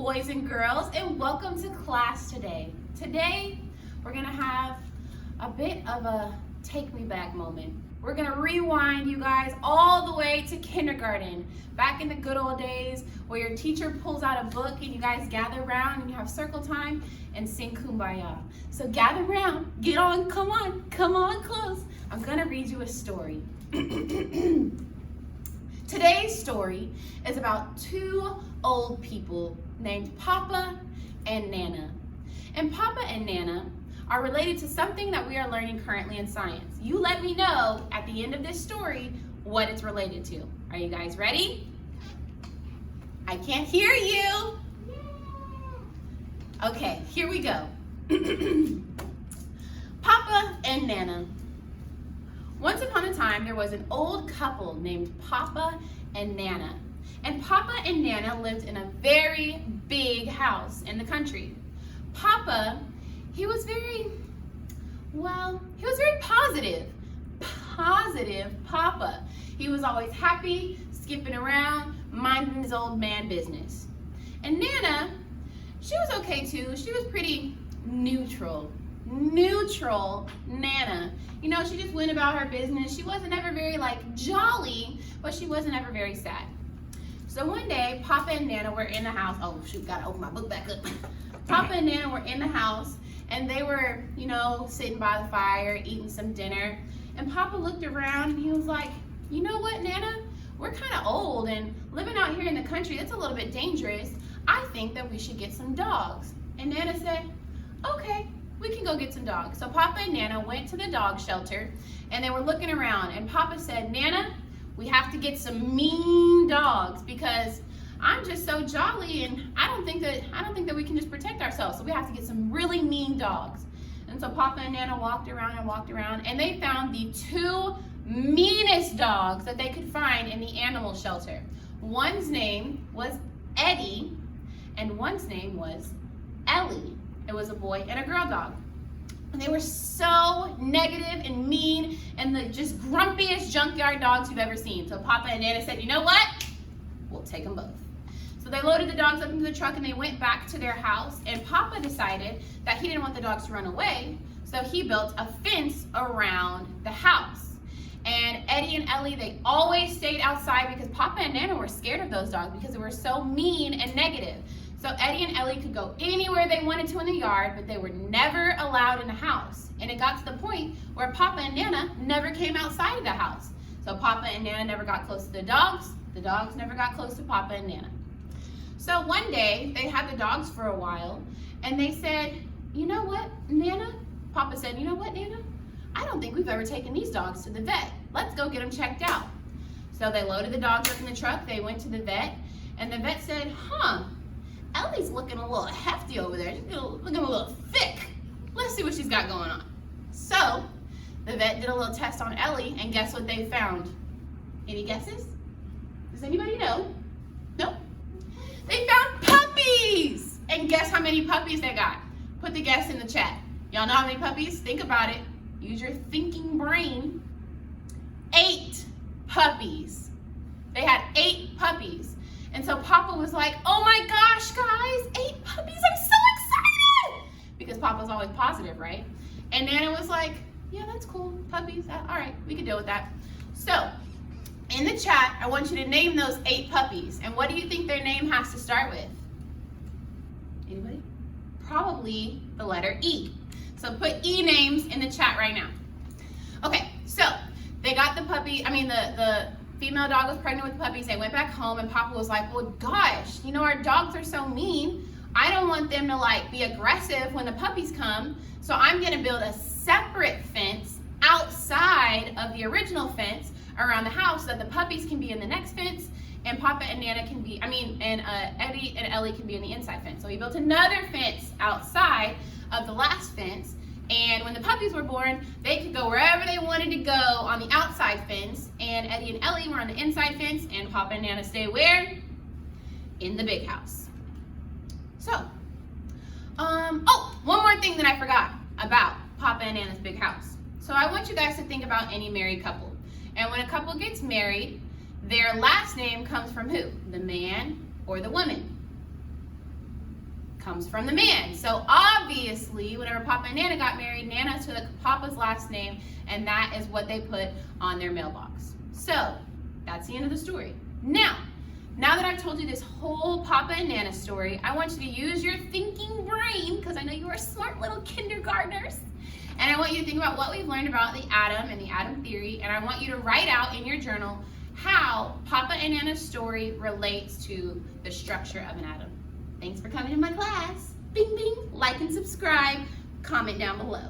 boys and girls, and welcome to class today. Today, we're gonna have a bit of a take me back moment. We're gonna rewind you guys all the way to kindergarten, back in the good old days where your teacher pulls out a book and you guys gather around and you have circle time and sing Kumbaya. So gather around, get on, come on close. I'm gonna read you a story. Today's story is about two old people named Papa and Nana. And Papa and Nana are related to something that we are learning currently in science. You let me know at the end of this story what it's related to. Are you guys ready? I can't hear you. Okay, here we go. Papa and Nana. Once upon a time, there was an old couple named Papa and Nana. And Papa and Nana lived in a very big house in the country. Papa, he was very positive. Positive Papa. He was always happy, skipping around, minding his old man business. And Nana, she was okay too. She was pretty neutral. Neutral Nana. You know, she just went about her business. She wasn't ever very jolly, but she wasn't ever very sad. So one day, Papa and Nana were in the house. Oh shoot, gotta open my book back up. Papa and Nana were in the house and they were, sitting by the fire, eating some dinner. And Papa looked around and he was like, you know what, Nana? We're kind of old and living out here in the country, it's a little bit dangerous. I think that we should get some dogs. And Nana said, okay, we can go get some dogs. So Papa and Nana went to the dog shelter and they were looking around and Papa said, Nana, we have to get some mean dogs because I'm just so jolly and I don't think that we can just protect ourselves. So we have to get some really mean dogs. And so Papa and Nana walked around and they found the two meanest dogs that they could find in the animal shelter. One's name was Eddie and one's name was Ellie. It was a boy and a girl dog. And they were so negative and mean and the just grumpiest junkyard dogs you've ever seen. So Papa and Nana said, you know what? We'll take them both. So they loaded the dogs up into the truck and they went back to their house. And Papa decided that he didn't want the dogs to run away. So he built a fence around the house. And Eddie and Ellie, they always stayed outside because Papa and Nana were scared of those dogs because they were so mean and negative. So Eddie and Ellie could go anywhere they wanted to in the yard, but they were never allowed in the house. And it got to the point where Papa and Nana never came outside of the house. So Papa and Nana never got close to the dogs never got close to Papa and Nana. So one day, they had the dogs for a while, and they said, you know what, Nana? Papa said, you know what, Nana? I don't think we've ever taken these dogs to the vet. Let's go get them checked out. So they loaded the dogs up in the truck, they went to the vet, and the vet said, Ellie's looking a little hefty over there. She's looking a little thick. Let's see what she's got going on. So the vet did a little test on Ellie, and guess what they found? Any guesses? Does anybody know? Nope. They found puppies! And guess how many puppies they got? Put the guess in the chat. Y'all know how many puppies? Think about it. Use your thinking brain. 8 puppies. They had 8 puppies. And so Papa was like, oh my gosh, guys, 8 puppies, I'm so excited! Because Papa's always positive, right? And Nana was like, yeah, that's cool, puppies, all right, we can deal with that. So, in the chat, I want you to name those 8 puppies. And what do you think their name has to start with? Anybody? Probably the letter E. So put E names in the chat right now. Okay, so they got the female dog was pregnant with puppies. They went back home and Papa was like, well, gosh, our dogs are so mean. I don't want them to be aggressive when the puppies come. So I'm gonna build a separate fence outside of the original fence around the house so that the puppies can be in the next fence and Papa and Nana can be, Eddie and Ellie can be in the inside fence. So he built another fence outside of the last fence. And when the puppies were born, they could go wherever they wanted to go on the outside fence. And Eddie and Ellie were on the inside fence. And Papa and Nana stay where? In the big house. So, one more thing that I forgot about Papa and Nana's big house. So I want you guys to think about any married couple. And when a couple gets married, their last name comes from who? The man or the woman? comes from the man. So obviously, whenever Papa and Nana got married, Nana took Papa's last name, and that is what they put on their mailbox. So that's the end of the story. Now that I've told you this whole Papa and Nana story, I want you to use your thinking brain, because I know you are smart little kindergartners. And I want you to think about what we've learned about the atom and the atom theory, and I want you to write out in your journal how Papa and Nana's story relates to the structure of an atom. Thanks for coming to my class. Bing, bing, like and subscribe, comment down below.